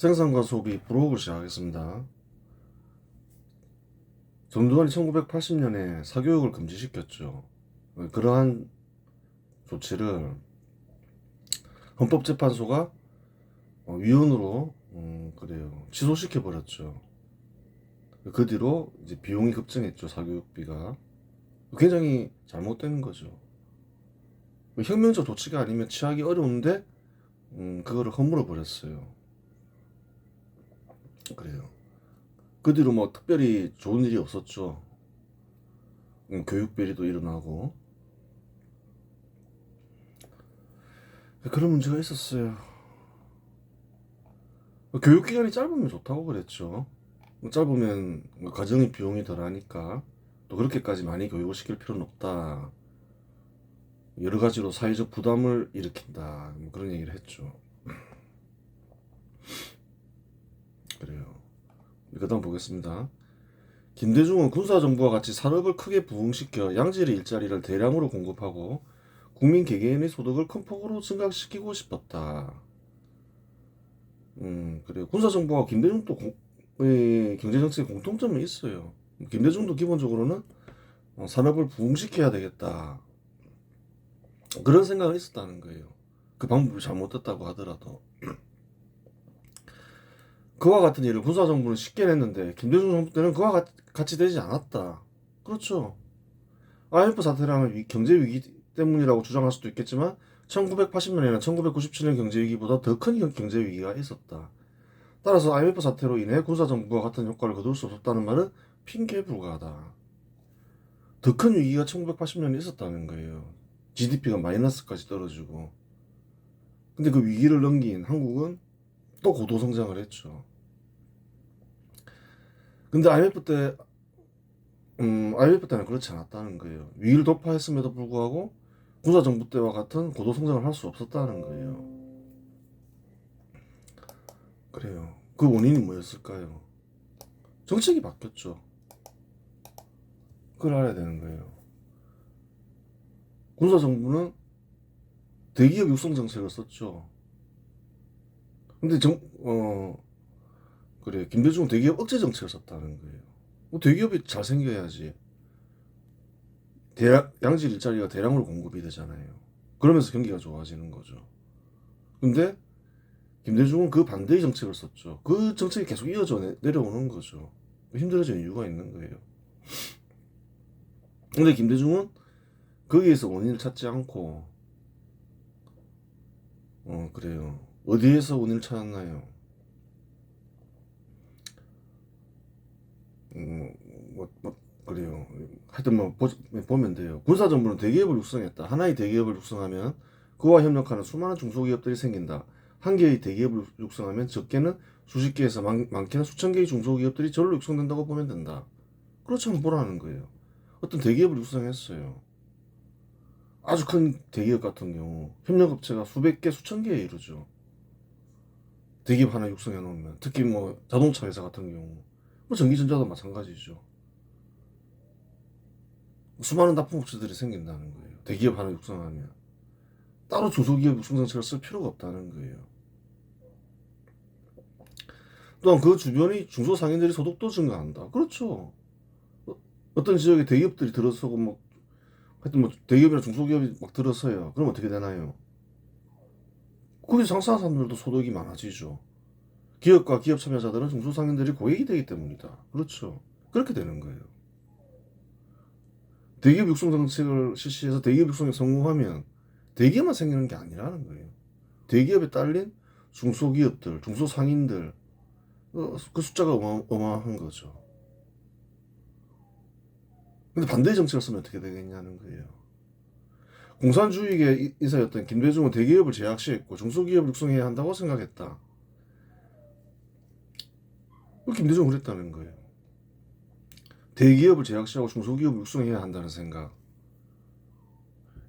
생산과 소비 브로그를 시작하겠습니다. 전두환이 1980년에 사교육을 금지시켰죠. 그러한 조치를 헌법재판소가 위헌으로 그래요 취소시켜 버렸죠. 그 뒤로 이제 비용이 급증했죠. 사교육비가 굉장히 잘못된 거죠. 혁명적 조치가 아니면 취하기 어려운데 그거를 허물어 버렸어요. 그래요. 그 뒤로 뭐 특별히 좋은 일이 없었죠. 교육 비리도 일어나고 그런 문제가 있었어요. 교육 기간이 짧으면 좋다고 그랬죠. 짧으면 가정의 비용이 덜하니까 또 그렇게까지 많이 교육을 시킬 필요는 없다. 여러 가지로 사회적 부담을 일으킨다. 뭐 그런 얘기를 했죠. 그래요. 그다음 보겠습니다. 김대중은 군사정부와 같이 산업을 크게 부흥시켜 양질의 일자리를 대량으로 공급하고 국민 개개인의 소득을 큰 폭으로 증가시키고 싶었다. 그래요. 군사정부와 김대중도 경제정책에 공통점이 있어요. 김대중도 기본적으로는 산업을 부흥시켜야 되겠다. 그런 생각이 있었다는 거예요. 그 방법이 잘못됐다고 하더라도. 그와 같은 일을 군사정부는 쉽게 냈는데 김대중 정부 때는 그와 같이 되지 않았다. 그렇죠. IMF 사태라는 경제 위기 때문이라고 주장할 수도 있겠지만 1980년에는 1997년 경제 위기보다 더 큰 경제 위기가 있었다. 따라서 IMF 사태로 인해 군사정부와 같은 효과를 거둘 수 없었다는 말은 핑계에 불과하다. 더 큰 위기가 1980년에 있었다는 거예요. GDP가 마이너스까지 떨어지고. 근데 그 위기를 넘긴 한국은 또 고도성장을 했죠. 근데 IMF 때는 그렇지 않았다는 거예요. 위기를 돌파했음에도 불구하고 군사정부 때와 같은 고도성장을 할 수 없었다는 거예요. 그래요. 그 원인이 뭐였을까요? 정책이 바뀌었죠. 그걸 알아야 되는 거예요. 군사정부는 대기업 육성 정책을 썼죠. 근데 그래. 김대중은 대기업 억제 정책을 썼다는 거예요. 뭐 대기업이 잘 생겨야지. 양질 일자리가 대량으로 공급이 되잖아요. 그러면서 경기가 좋아지는 거죠. 근데 김대중은 그 반대의 정책을 썼죠. 그 정책이 계속 이어져 내려오는 거죠. 힘들어지는 이유가 있는 거예요. 근데 김대중은 거기에서 원인을 찾지 않고 그래요. 어디에서 원인을 찾았나요? 음, 그래요. 하여튼 보면 돼요. 군사정부는 대기업을 육성했다. 하나의 대기업을 육성하면 그와 협력하는 수많은 중소기업들이 생긴다. 한 개의 대기업을 육성하면 적게는 수십 개에서 많게는 수천 개의 중소기업들이 저절로 육성된다고 보면 된다. 그렇지 않으면 뭐라는 거예요. 어떤 대기업을 육성했어요. 아주 큰 대기업 같은 경우 협력업체가 수백 개, 수천 개에 이르죠. 대기업 하나 육성해 놓으면 특히 뭐 자동차 회사 같은 경우 뭐 전기전자도 마찬가지죠. 수많은 납품업체들이 생긴다는 거예요. 대기업 하나 육성하면 따로 중소기업 육성 정책을 쓸 필요가 없다는 거예요. 또한 그 주변의 중소상인들이 소득도 증가한다. 그렇죠. 어떤 지역에 대기업들이 들어서고 뭐 하여튼 뭐 대기업이나 중소기업이 막 들어서요. 그럼 어떻게 되나요? 거기 상사한 사람들도 소득이 많아지죠. 기업과 기업 참여자들은 중소상인들이 고객이 되기 때문이다. 그렇죠. 그렇게 되는 거예요. 대기업 육성 정책을 실시해서 대기업 육성에 성공하면 대기업만 생기는 게 아니라는 거예요. 대기업에 딸린 중소기업들, 중소상인들 그 숫자가 어마어마한 거죠. 근데 반대의 정책을 쓰면 어떻게 되겠냐는 거예요. 공산주의의 인사였던 김대중은 대기업을 제약시했고 중소기업을 육성해야 한다고 생각했다. 김대중은 그랬다는 거예요. 대기업을 제약시하고 중소기업을 육성해야 한다는 생각.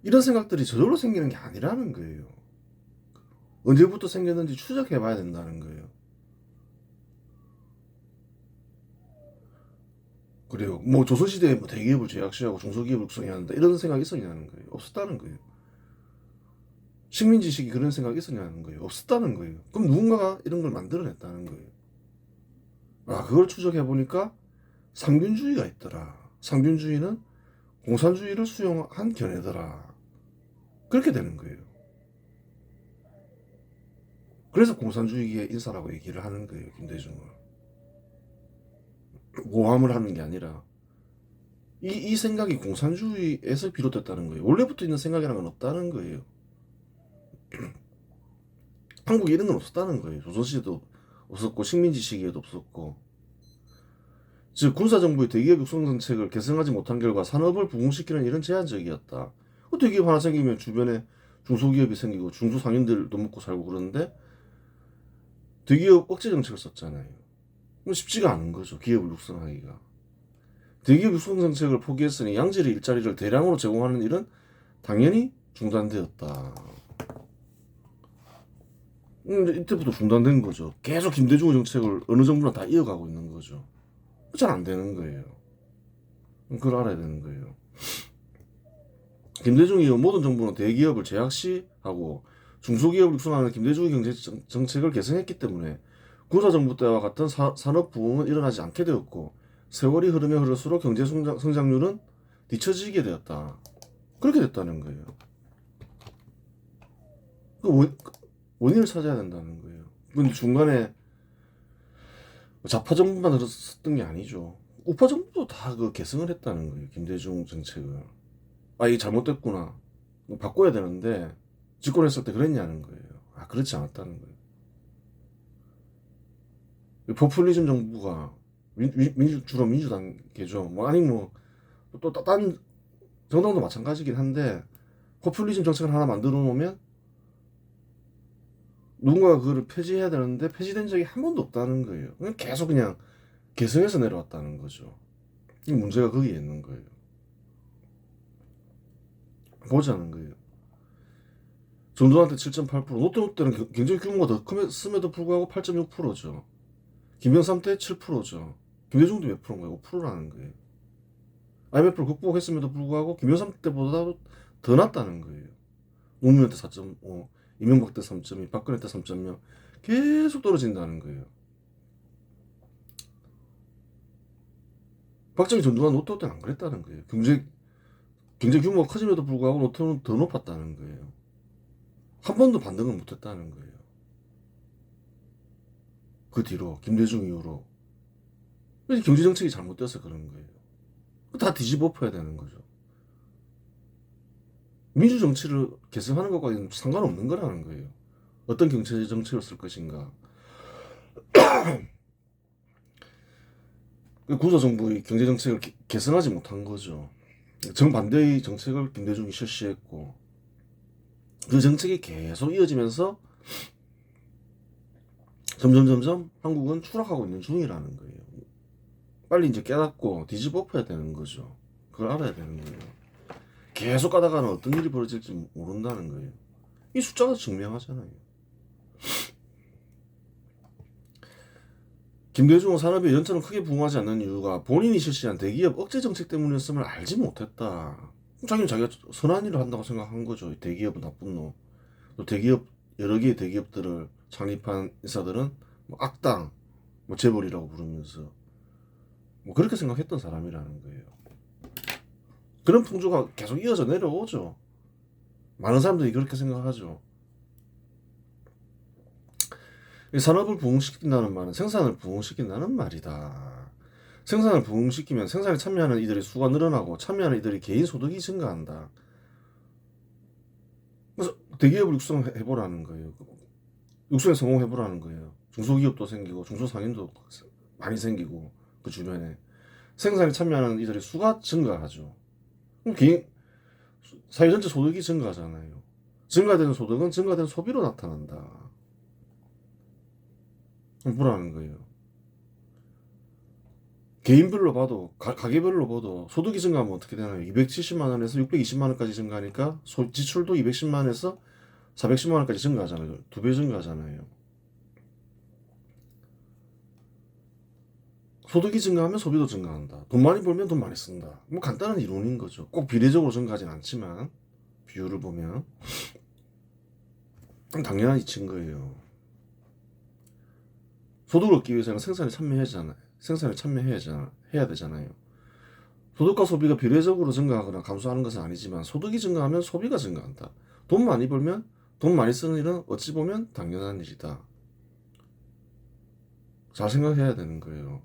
이런 생각들이 저절로 생기는 게 아니라는 거예요. 언제부터 생겼는지 추적해 봐야 된다는 거예요. 그래요. 뭐 조선시대에 뭐 대기업을 제약시하고 중소기업을 육성해야 한다. 이런 생각이 있었냐는 거예요. 없었다는 거예요. 식민지식이 그런 생각이 있었냐는 거예요. 없었다는 거예요. 그럼 누군가가 이런 걸 만들어냈다는 거예요. 아, 그걸 추적해 보니까 상균주의가 있더라. 상균주의는 공산주의를 수용한 견해더라. 그렇게 되는 거예요. 그래서 공산주의의 인사라고 얘기를 하는 거예요, 김대중을. 모함을 하는 게 아니라 이 생각이 공산주의에서 비롯됐다는 거예요. 원래부터 있는 생각이라는 건 없다는 거예요. 한국에 이런 건 없었다는 거예요. 조선시대도 없었고 식민지 시기에도 없었고, 즉 군사정부의 대기업 육성 정책을 개선하지 못한 결과 산업을 부흥시키는 일은 제한적이었다. 대기업 하나 생기면 주변에 중소기업이 생기고 중소상인들도 먹고 살고 그러는데 대기업 억제 정책을 썼잖아요. 쉽지가 않은 거죠. 기업을 육성하기가. 대기업 육성 정책을 포기했으니 양질의 일자리를 대량으로 제공하는 일은 당연히 중단되었다. 이때부터 중단된 거죠. 계속 김대중의 정책을 어느 정부나 다 이어가고 있는 거죠. 잘 안 되는 거예요. 그걸 알아야 되는 거예요. 김대중이 모든 정부는 대기업을 제약시하고 중소기업을 육성하는 김대중의 경제 정책을 개선했기 때문에 군사정부 때와 같은 산업 부흥은 일어나지 않게 되었고 세월이 흐르면 흐를수록 경제 성장률은 뒤처지게 되었다. 그렇게 됐다는 거예요. 그 원인을 찾아야 된다는 거예요. 근데 중간에 좌파 정부만 들었던 게 아니죠. 우파 정부도 다 그 개성을 했다는 거예요. 김대중 정책을. 아, 이게 잘못됐구나. 바꿔야 되는데 집권했을 때 그랬냐는 거예요. 아, 그렇지 않았다는 거예요. 포퓰리즘 정부가 주로 민주당계죠. 뭐 아니 뭐또딴 정당도 마찬가지긴 한데 포퓰리즘 정책을 하나 만들어 놓으면 누군가가 그거를 폐지해야 되는데 폐지된 적이 한 번도 없다는 거예요. 계속 그냥 개성에서 내려왔다는 거죠. 이 문제가 거기에 있는 거예요. 보자는 거예요. 전두환 때 7.8%, 노태우 때는 경제 규모가 더 큼에도 불구하고 8.6%죠. 김영삼 때 7%죠. 김대중도 몇 프로인가요? 5%라는 거예요. IMF를 극복했음에도 불구하고 김영삼 때보다 더 낫다는 거예요. 노무현 때 4.5, 이명박 때 3.2, 박근혜 때 3.0 계속 떨어진다는 거예요. 박정희, 전두환, 노태우 때는 안 그랬다는 거예요. 경제 규모가 커짐에도 불구하고 노태우는 더 높았다는 거예요. 한 번도 반등을 못했다는 거예요. 그 뒤로 김대중 이후로 경제 정책이 잘못돼서 그런 거예요. 다 뒤집어 엎어야 되는 거죠. 민주 정치를 개선하는 것과는 상관없는 거라는 거예요. 어떤 경제 정책을 쓸 것인가. 군사 정부의 경제 정책을 개선하지 못한 거죠. 정반대의 정책을 김대중이 실시했고 그 정책이 계속 이어지면서 점점 한국은 추락하고 있는 중이라는 거예요. 빨리 이제 깨닫고 뒤집어 엎어야 되는 거죠. 그걸 알아야 되는 거예요. 계속 가다가는 어떤 일이 벌어질지 모른다는 거예요. 이 숫자가 증명하잖아요. 김대중은 산업의 연차는 크게 부응하지 않는 이유가 본인이 실시한 대기업 억제 정책 때문이었음을 알지 못했다. 자기는 자기가 선한 일을 한다고 생각한 거죠. 대기업은 나쁜 놈. 또 대기업, 여러 개의 대기업들을 창립한 인사들은 뭐 악당, 뭐 재벌이라고 부르면서 뭐 그렇게 생각했던 사람이라는 거예요. 그런 풍조가 계속 이어져 내려오죠. 많은 사람들이 그렇게 생각하죠. 산업을 부흥시킨다는 말은 생산을 부흥시킨다는 말이다. 생산을 부흥시키면 생산에 참여하는 이들의 수가 늘어나고 참여하는 이들의 개인 소득이 증가한다. 그래서 대기업을 육성해보라는 거예요. 육성에 성공해보라는 거예요. 중소기업도 생기고 중소상인도 많이 생기고 그 주변에 생산에 참여하는 이들의 수가 증가하죠. 그럼 사회 전체 소득이 증가하잖아요. 증가되는 소득은 증가된 소비로 나타난다. 뭐라는 거예요? 개인별로 봐도 가게별로 봐도 소득이 증가하면 어떻게 되나요? 270만 원에서 620만 원까지 증가하니까 지출도 210만 원에서 410만 원까지 증가하잖아요. 2배 증가하잖아요. 소득이 증가하면 소비도 증가한다. 돈 많이 벌면 돈 많이 쓴다. 뭐 간단한 이론인 거죠. 꼭 비례적으로 증가하진 않지만 비율을 보면 당연한 이치인 거예요. 소득을 얻기 위해서는 생산에 참여해야 되잖아요. 소득과 소비가 비례적으로 증가하거나 감소하는 것은 아니지만 소득이 증가하면 소비가 증가한다. 돈 많이 벌면 돈 많이 쓰는 일은 어찌 보면 당연한 일이다. 잘 생각해야 되는 거예요.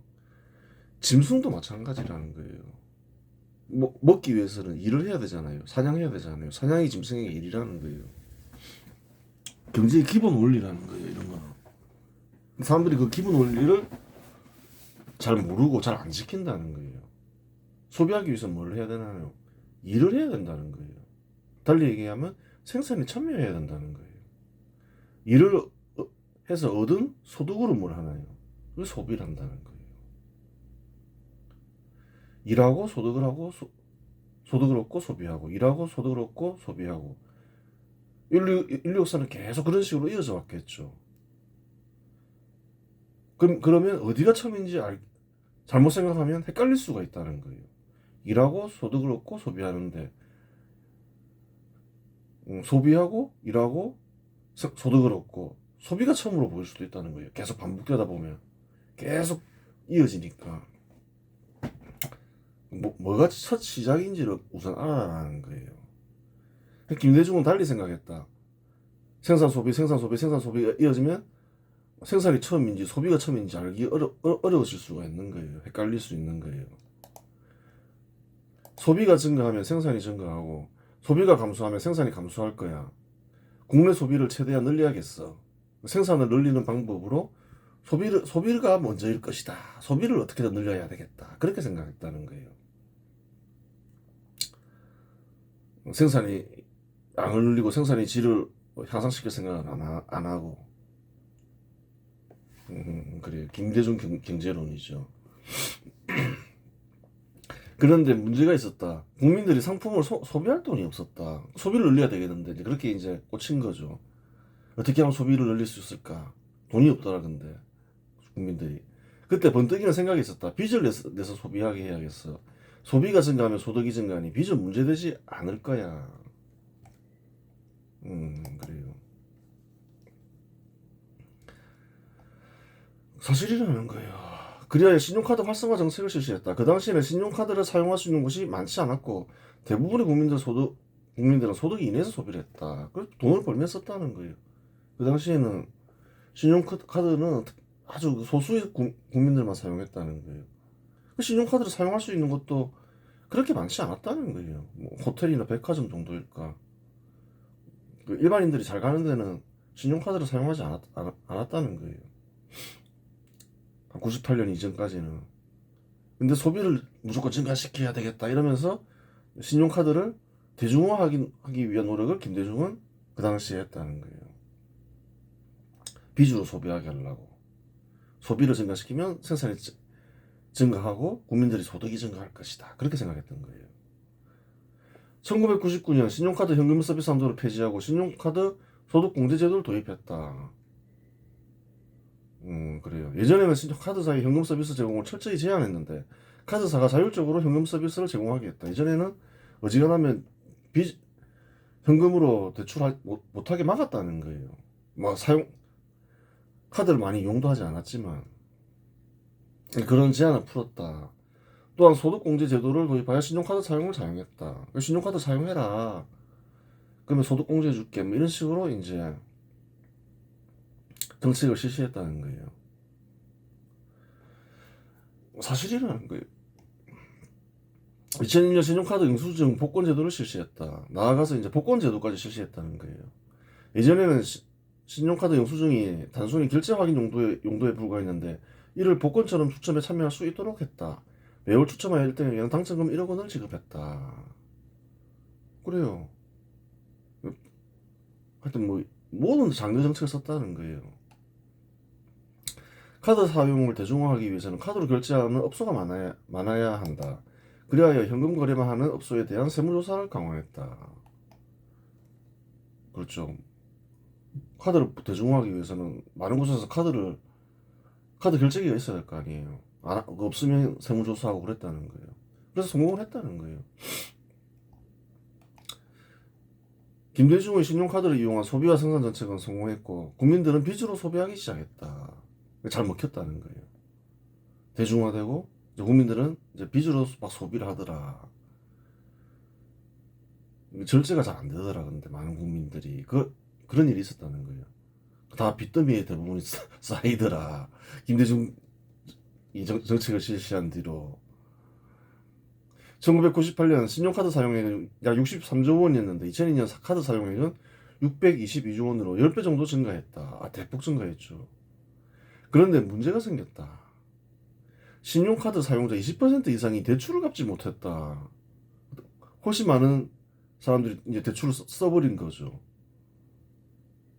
짐승도 마찬가지라는 거예요. 먹기 위해서는 일을 해야 되잖아요. 사냥해야 되잖아요. 사냥이 짐승의 일이라는 거예요. 경제의 기본 원리라는 거예요. 이런 거는. 사람들이 그 기본 원리를 잘 모르고 잘 안 지킨다는 거예요. 소비하기 위해서 뭘 해야 되나요? 일을 해야 된다는 거예요. 달리 얘기하면 생산에 참여해야 된다는 거예요. 일을 해서 얻은 소득으로 뭘 하나요? 그 소비를 한다는 거예요. 일하고 소득을 하고 소득을 얻고 소비하고 일하고 소득을 얻고 소비하고 인류 역사는 계속 그런 식으로 이어져 왔겠죠. 그러면 어디가 처음인지 잘못 생각하면 헷갈릴 수가 있다는 거예요. 일하고 소득을 얻고 소비하는데 소비하고 일하고 소득을 얻고 소비가 처음으로 보일 수도 있다는 거예요. 계속 반복되다 보면 계속 이어지니까 뭐가 첫 시작인지를 우선 알아라는 거예요. 김대중은 달리 생각했다. 생산 소비가 이어지면 생산이 처음인지 소비가 처음인지 알기 어려워질 수가 있는 거예요. 헷갈릴 수 있는 거예요. 소비가 증가하면 생산이 증가하고 소비가 감소하면 생산이 감소할 거야. 국내 소비를 최대한 늘려야겠어. 생산을 늘리는 방법으로 소비가 먼저일 것이다. 소비를 어떻게든 늘려야 되겠다. 그렇게 생각했다는 거예요. 생산이 양을 늘리고 생산의 질을 향상시킬 생각은 안 하고 그래요. 김대중 경제론이죠. 그런데 문제가 있었다. 국민들이 상품을 소비할 돈이 없었다. 소비를 늘려야 되겠는데 그렇게 이제 꽂힌 거죠. 어떻게 하면 소비를 늘릴 수 있을까? 돈이 없더라 근데 국민들이. 그때 번뜩이는 생각이 있었다. 빚을 내서 소비하게 해야겠어. 소비가 증가하면 소득이 증가하니 빚은 문제되지 않을 거야. 그래요. 사실이라는 거예요. 그래야 신용카드 활성화 정책을 실시했다. 그 당시에는 신용카드를 사용할 수 있는 곳이 많지 않았고 대부분의 국민들은 소득이 인해서 소비를 했다. 그래서 돈을 벌면 썼다는 거예요. 그 당시에는 신용카드는 아주 소수의 국민들만 사용했다는 거예요. 신용카드를 사용할 수 있는 것도 그렇게 많지 않았다는 거예요. 뭐 호텔이나 백화점 정도일까. 일반인들이 잘 가는 데는 신용카드를 사용하지 않았다는 거예요. 98년 이전까지는. 근데 소비를 무조건 증가시켜야 되겠다 이러면서 신용카드를 대중화하기 위한 노력을 김대중은 그 당시에 했다는 거예요. 빚으로 소비하게 하려고. 소비를 증가시키면 생산이 증가하고 국민들이 소득이 증가할 것이다. 그렇게 생각했던 거예요. 1999년 신용카드 현금 서비스 한도를 폐지하고 신용카드 소득공제 제도를 도입했다. 그래요. 예전에는 카드사의 현금 서비스 제공을 철저히 제한했는데 카드사가 자율적으로 현금 서비스를 제공하게 했다. 예전에는 어지간하면 현금으로 못하게 막았다는 거예요. 카드를 많이 이용도 하지 않았지만 그런 제한을 풀었다. 또한 소득공제 제도를 도입하여 신용카드 사용을 자용했다. 신용카드 사용해라. 그러면 소득공제 줄게. 뭐 이런 식으로 이제 정책을 실시했다는 거예요. 사실이라는 거예요. 2001년 신용카드 영수증 복권 제도를 실시했다. 나아가서 이제 복권 제도까지 실시했다는 거예요. 예전에는 신용카드 영수증이 단순히 결제 확인 용도에 불과했는데 이를 복권처럼 추첨에 참여할 수 있도록 했다. 매월 추첨하여 1등에게는 당첨금 1억 원을 지급했다. 그래요. 하여튼 뭐 모든 장려 정책을 썼다는 거예요. 카드 사용을 대중화하기 위해서는 카드로 결제하는 업소가 많아야 한다. 그리하여 현금 거래만 하는 업소에 대한 세무조사를 강화했다. 그렇죠. 카드를 대중화하기 위해서는 많은 곳에서 카드 결제기가 있어야 될 거 아니에요. 없으면 세무조사하고 그랬다는 거예요. 그래서 성공을 했다는 거예요. 김대중의 신용카드를 이용한 소비와 생산 정책은 성공했고 국민들은 빚으로 소비하기 시작했다. 잘 먹혔다는 거예요. 대중화되고 이제 국민들은 이제 빚으로 막 소비를 하더라. 절제가 잘 안 되더라. 근데 많은 국민들이 그런 일이 있었다는 거예요. 다 빚더미에 대부분이 쌓이더라. 김대중 이 정책을 실시한 뒤로 1998년 신용카드 사용액은 약 63조 원이었는데 2002년 카드 사용액은 622조 원으로 10배 정도 증가했다. 대폭 증가했죠. 그런데 문제가 생겼다. 신용카드 사용자 20% 이상이 대출을 갚지 못했다. 훨씬 많은 사람들이 이제 대출을 써버린 거죠.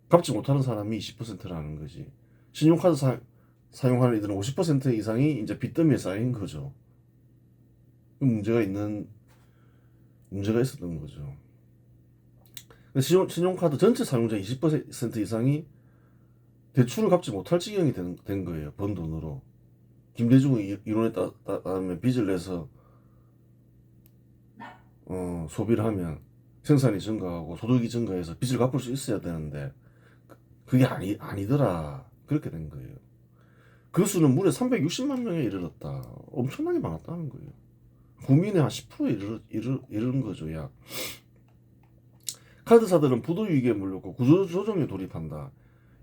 갚지 못하는 사람이 20%라는 거지. 신용카드 사용하는 이들은 50% 이상이 이제 빚더미에 쌓인 거죠. 문제가 있었던 거죠. 신용카드 전체 사용자 20% 이상이 대출을 갚지 못할 지경이 된 거예요. 번 돈으로. 김대중의 이론에 따르면 빚을 내서 소비를 하면 생산이 증가하고 소득이 증가해서 빚을 갚을 수 있어야 되는데 그게 아니더라. 그렇게 된 거예요. 그 수는 무려 360만 명에 이르렀다. 엄청나게 많았다는 거예요. 국민의 한 10%에 이르는 거죠. 약. 카드사들은 부도 위기에 몰렸고 구조조정에 돌입한다.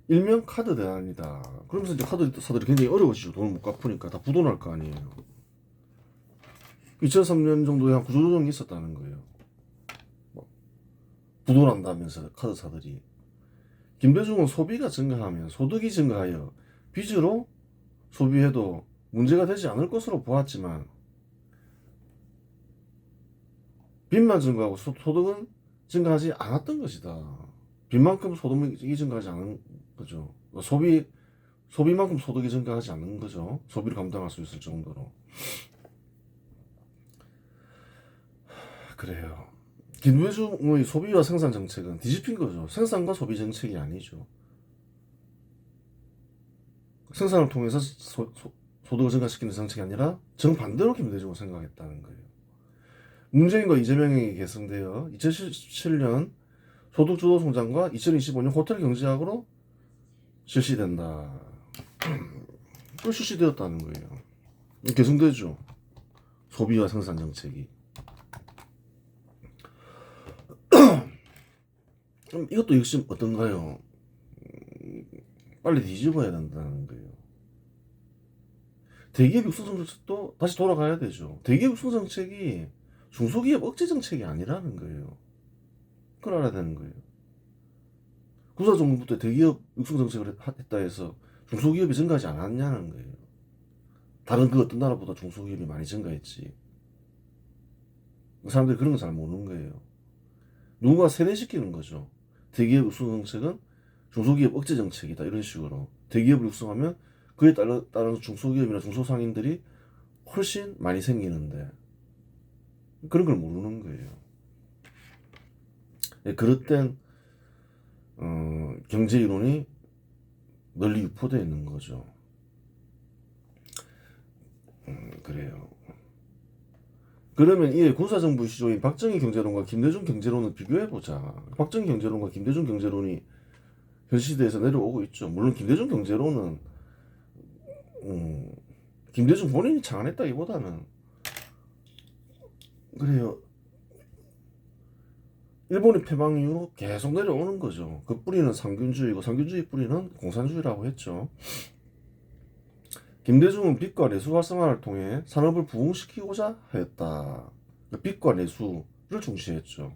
일명 카드 대란이다. 그러면서 이제 카드사들이 굉장히 어려워지죠. 돈을 못 갚으니까 다 부도날 거 아니에요. 2003년 정도에 한 구조조정이 있었다는 거예요. 부도난다면서 카드사들이. 김대중은 소비가 증가하면 소득이 증가하여 빚으로 소비해도 문제가 되지 않을 것으로 보았지만 빚만 증가하고 소득은 증가하지 않았던 것이다. 빚만큼 소득이 증가하지 않은 거죠. 소비만큼 소득이 증가하지 않는 거죠. 소비를 감당할 수 있을 정도로. 그래요. 김대중의 소비와 생산 정책은 뒤집힌 거죠. 생산과 소비 정책이 아니죠. 생산을 통해서 소득을 증가시키는 정책이 아니라 정반대로 김대중은 생각했다는 거예요. 문재인과 이재명이 계승되어 2017년 소득주도 성장과 2025년 호텔 경제학으로 실시된다. 또 실시되었다는 거예요. 계승되죠. 소비와 생산 정책이. 이것도 역시 어떤가요? 빨리 뒤집어야 된다는 거예요. 대기업 육성 정책도 다시 돌아가야 되죠. 대기업 육성 정책이 중소기업 억제 정책이 아니라는 거예요. 그걸 알아야 되는 거예요. 군사정부부터 대기업 육성 정책을 했다 해서 중소기업이 증가하지 않았냐는 거예요. 다른 그 어떤 나라보다 중소기업이 많이 증가했지. 사람들이 그런 거 잘 모르는 거예요. 누군가 세뇌시키는 거죠. 대기업 육성 정책은 중소기업 억제 정책이다. 이런 식으로. 대기업을 육성하면 그에 따라서 중소기업이나 중소상인들이 훨씬 많이 생기는데 그런 걸 모르는 거예요. 그릇된 경제 이론이 널리 유포되어 있는 거죠. 그래요. 그러면 이 군사정부 시조인 박정희 경제론과 김대중 경제론을 비교해보자. 박정희 경제론과 김대중 경제론이 현 시대에서 내려오고 있죠. 물론 김대중 경제론은 김대중 본인이 창안했다기보다는 그래요. 일본의 패망 이후로 계속 내려오는 거죠. 그 뿌리는 상균주의고 상균주의 뿌리는 공산주의라고 했죠. 김대중은 빚과 내수 활성화를 통해 산업을 부흥시키고자 했다. 빚과 내수를 중시했죠.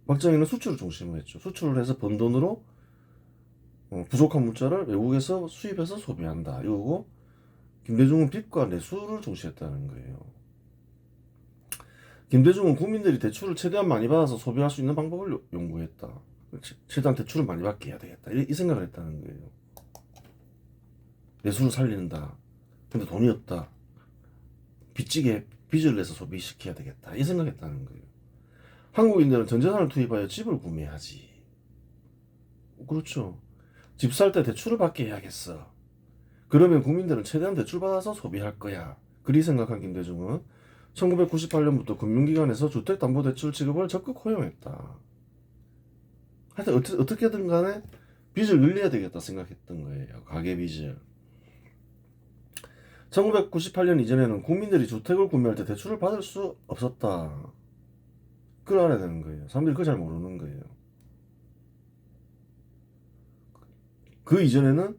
박정희는 수출을 중심으로 했죠. 수출을 해서 번 돈으로 부족한 물자를 외국에서 수입해서 소비한다. 이거고 김대중은 빚과 내수를 중시했다는 거예요. 김대중은 국민들이 대출을 최대한 많이 받아서 소비할 수 있는 방법을 연구했다. 최대한 대출을 많이 받게 해야 되겠다. 이 생각을 했다는 거예요. 내수를 살린다. 근데 돈이 없다. 빚을 내서 소비시켜야 되겠다. 이 생각했다는 거예요. 한국인들은 전재산을 투입하여 집을 구매하지. 그렇죠. 집 살 때 대출을 받게 해야겠어. 그러면 국민들은 최대한 대출받아서 소비할 거야. 그리 생각한 김대중은 1998년부터 금융기관에서 주택담보대출 지급을 적극 허용했다. 하여튼 어떻게든 간에 빚을 늘려야 되겠다 생각했던 거예요. 가계 빚을. 1998년 이전에는 국민들이 주택을 구매할 때 대출을 받을 수 없었다. 그걸 알아야 되는 거예요. 사람들이 그걸 잘 모르는 거예요. 그 이전에는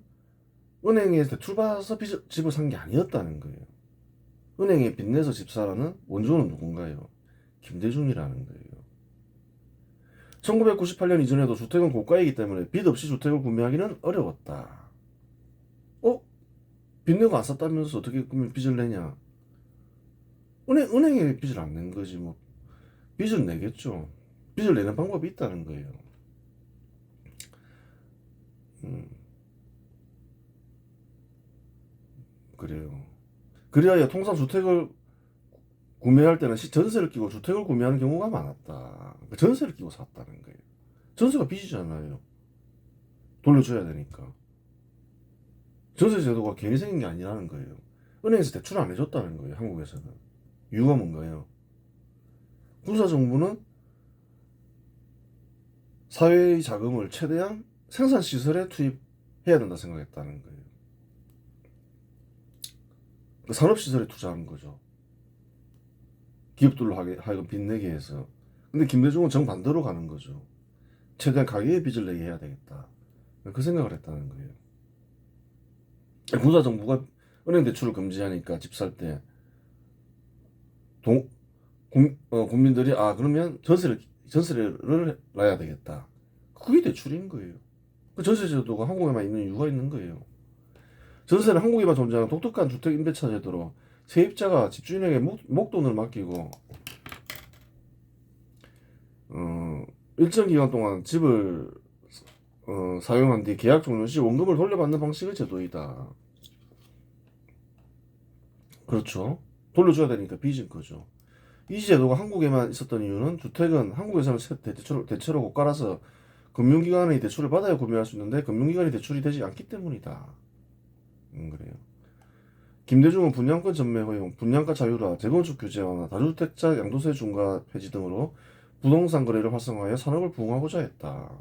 은행에서 대출 받아서 집을 산 게 아니었다는 거예요. 은행에 빚내서 집 사라는 원조는 누군가요? 김대중이라는 거예요. 1998년 이전에도 주택은 고가이기 때문에 빚 없이 주택을 구매하기는 어려웠다. 빚 내고 안 샀다면서 어떻게 그러면 빚을 내냐? 은행에 빚을 안 낸 거지 뭐. 빚을 내겠죠. 빚을 내는 방법이 있다는 거예요. 그래요. 그래야 통상 주택을 구매할 때는 전세를 끼고 주택을 구매하는 경우가 많았다. 그러니까 전세를 끼고 샀다는 거예요. 전세가 빚이잖아요. 돌려줘야 되니까. 전세 제도가 괜히 생긴 게 아니라는 거예요. 은행에서 대출 안 해줬다는 거예요. 한국에서는. 이유가 뭔가요? 군사정부는 사회의 자금을 최대한 생산시설에 투입해야 된다 생각했다는 거예요. 산업시설에 투자하는 거죠. 기업들로 하여금 빚내게 해서. 근데 김대중은 정반대로 가는 거죠. 최대한 가계의 빚을 내게 해야 되겠다. 그 생각을 했다는 거예요. 군사정부가 은행 대출을 금지하니까 집 살 때 국민들이 그러면 전세를 놔야 되겠다. 그게 대출인 거예요. 그 전세 제도가 한국에만 있는 이유가 있는 거예요. 전세는 한국에만 존재하는 독특한 주택 임대차 제도로 세입자가 집주인에게 목돈을 맡기고 일정 기간 동안 집을 사용한 뒤 계약 종료 시 원금을 돌려받는 방식의 제도이다. 그렇죠. 돌려줘야 되니까 빚인 거죠. 이 제도가 한국에만 있었던 이유는 주택은 한국에서는 대체로 고가라서 금융기관의 대출을 받아야 구매할 수 있는데 금융기관이 대출이 되지 않기 때문이다. 그래요. 김대중은 분양권 전매 허용, 분양가 자율화, 재건축 규제 완화, 다주택자 양도세 중과 폐지 등으로 부동산 거래를 활성화하여 산업을 부흥하고자 했다.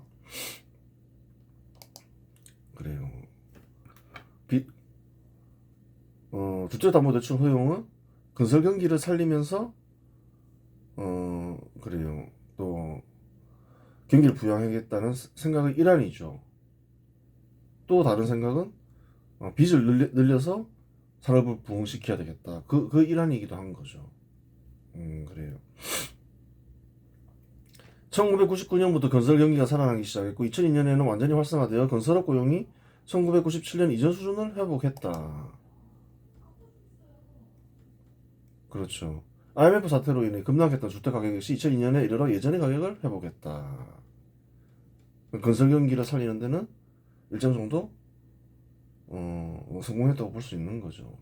그래요. 주택담보대출 허용은 건설 경기를 살리면서 그래요. 또 경기를 부양하겠다는 생각의 일환이죠. 또 다른 생각은 빚을 늘려서 산업을 부흥시켜야 되겠다. 그 일환이기도 한 거죠. 그래요. 1999년부터 건설 경기가 살아나기 시작했고 2002년에는 완전히 활성화되어 건설업 고용이 1997년 이전 수준을 회복했다. 그렇죠. IMF 사태로 인해 급락했던 주택 가격 역시 2002년에 이르러 예전의 가격을 회복했다. 건설 경기를 살리는 데는 일정 정도 성공했다고 볼 수 있는 거죠.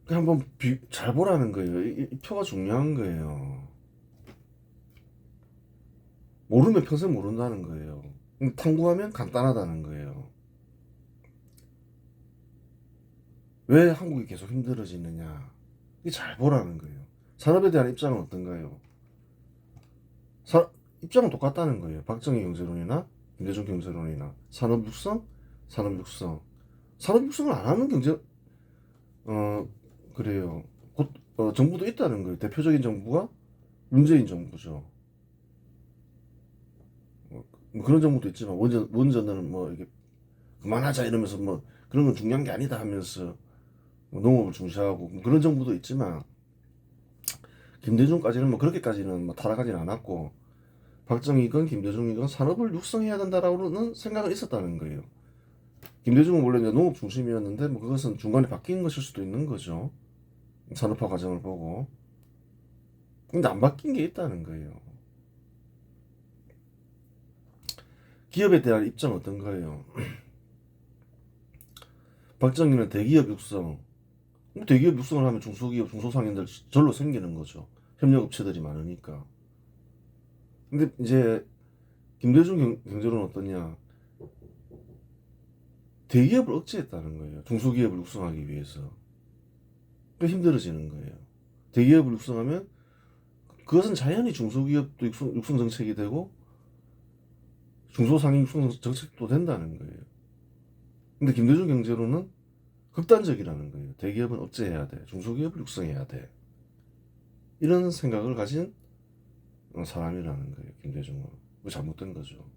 한번 잘 보라는 거예요. 이 표가 중요한 거예요. 모르면 평생 모른다는 거예요. 탐구하면 간단하다는 거예요. 왜 한국이 계속 힘들어지느냐. 이게 잘 보라는 거예요. 산업에 대한 입장은 어떤가요? 입장은 똑같다는 거예요. 박정희 경제론이나 김대중 경제론이나 산업 육성, 산업 육성. 산업 육성을 안 하는 경제, 그래요. 정부도 있다는 거예요. 대표적인 정부가 문재인 정부죠. 뭐 그런 정부도 있지만 원전은 뭐 이게 그만하자 이러면서 뭐 그런 건 중요한 게 아니다 하면서 뭐 농업을 중시하고 뭐 그런 정부도 있지만 김대중까지는 뭐 그렇게까지는 뭐 타락하지는 않았고 박정희건 김대중이건 산업을 육성해야 된다라고는 생각은 있었다는 거예요. 김대중은 원래 이제 농업 중심이었는데 뭐 그것은 중간에 바뀐 것일 수도 있는 거죠. 산업화 과정을 보고. 근데 안 바뀐 게 있다는 거예요. 기업에 대한 입장 어떤가요? 박정희는 대기업 육성. 대기업 육성을 하면 중소기업, 중소상인들 절로 생기는 거죠. 협력업체들이 많으니까. 근데 이제 김대중 경제론은 어떠냐? 대기업을 억제했다는 거예요. 중소기업을 육성하기 위해서. 그 힘들어지는 거예요. 대기업을 육성하면 그것은 자연히 중소기업도 육성 정책이 되고 중소상위 육성 정책도 된다는 거예요. 근데 김대중 경제로는 극단적이라는 거예요. 대기업은 억제해야 돼. 중소기업을 육성해야 돼. 이런 생각을 가진 사람이라는 거예요. 김대중은. 잘못된 거죠.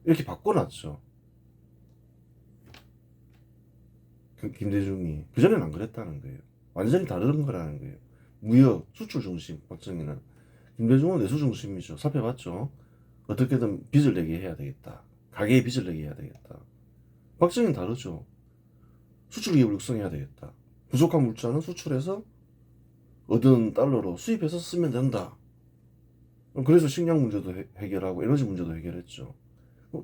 이렇게 바꿔놨죠. 김대중이. 그전에는 안 그랬다는 거예요. 완전히 다른 거라는 거예요. 무역, 수출 중심, 박정희는. 김대중은 내수 중심이죠. 살펴봤죠. 어떻게든 빚을 내게 해야 되겠다. 가계에 빚을 내게 해야 되겠다. 박정희는 다르죠. 수출 기업을 육성해야 되겠다. 부족한 물자는 수출해서 얻은 달러로 수입해서 쓰면 된다. 그래서 식량 문제도 해결하고 에너지 문제도 해결했죠.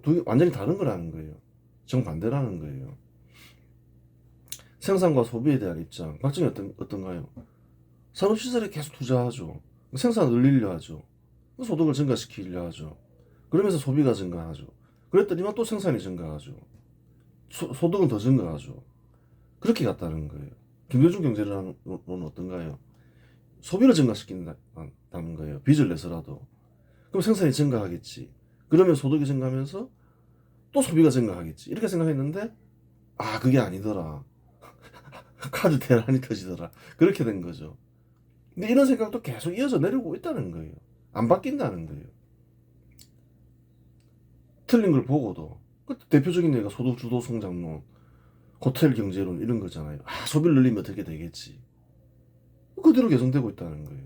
두 개 완전히 다른 거라는 거예요. 정반대라는 거예요. 생산과 소비에 대한 입장. 박정희 어떤가요? 산업시설에 계속 투자하죠. 생산을 늘리려 하죠. 소득을 증가시키려 하죠. 그러면서 소비가 증가하죠. 그랬더니만 또 생산이 증가하죠. 소득은 더 증가하죠. 그렇게 갔다는 거예요. 김대중 경제론은 어떤가요? 소비를 증가시킨다는 거예요. 빚을 내서라도. 그럼 생산이 증가하겠지. 그러면 소득이 증가하면서 또 소비가 증가하겠지. 이렇게 생각했는데 그게 아니더라. 카드 대란이 터지더라. 그렇게 된 거죠. 근데 이런 생각도 계속 이어져 내려오고 있다는 거예요. 안 바뀐다는 거예요. 틀린 걸 보고도. 대표적인 예가 소득 주도 성장론, 호텔 경제론 이런 거잖아요. 소비를 늘리면 어떻게 되겠지. 그대로 개선되고 있다는 거예요.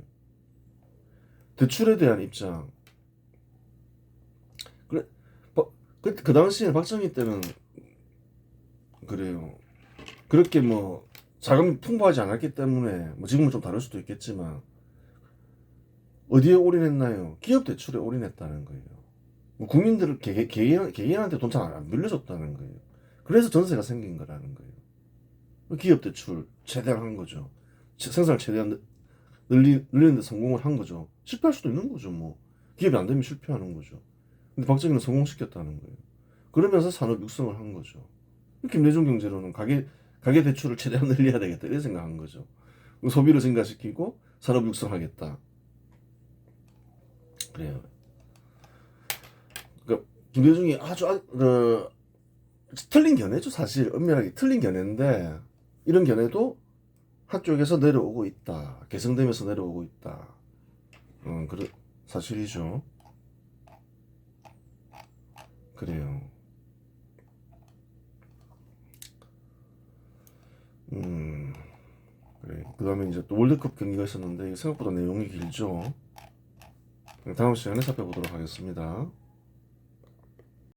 대출에 대한 입장. 그래, 그 당시에 박정희 때는 그래요. 그렇게 뭐 자금이 풍부하지 않았기 때문에 지금은 좀 다를 수도 있겠지만 어디에 올인했나요? 기업 대출에 올인했다는 거예요. 국민들을 개개인한테 돈 잘 안 빌려줬다는 거예요. 그래서 전세가 생긴 거라는 거예요. 기업 대출 최대한 한 거죠. 생산을 최대한 늘리는 데 성공을 한 거죠. 실패할 수도 있는 거죠. 뭐 기업이 안 되면 실패하는 거죠. 근데 박정희는 성공시켰다는 거예요. 그러면서 산업 육성을 한 거죠. 김대중 경제로는 가계 대출을 최대한 늘려야 되겠다 이런 생각한 거죠. 소비를 증가시키고 산업 육성하겠다. 그래요. 그러니까 김대중이 아주 틀린 견해죠. 사실 엄밀하게 틀린 견해인데 이런 견해도 한쪽에서 내려오고 있다. 개성되면서 내려오고 있다. 그래 사실이죠. 그래요. 그래. 그 다음에 이제 또 월드컵 경기가 있었는데 생각보다 내용이 길죠. 다음 시간에 살펴보도록 하겠습니다.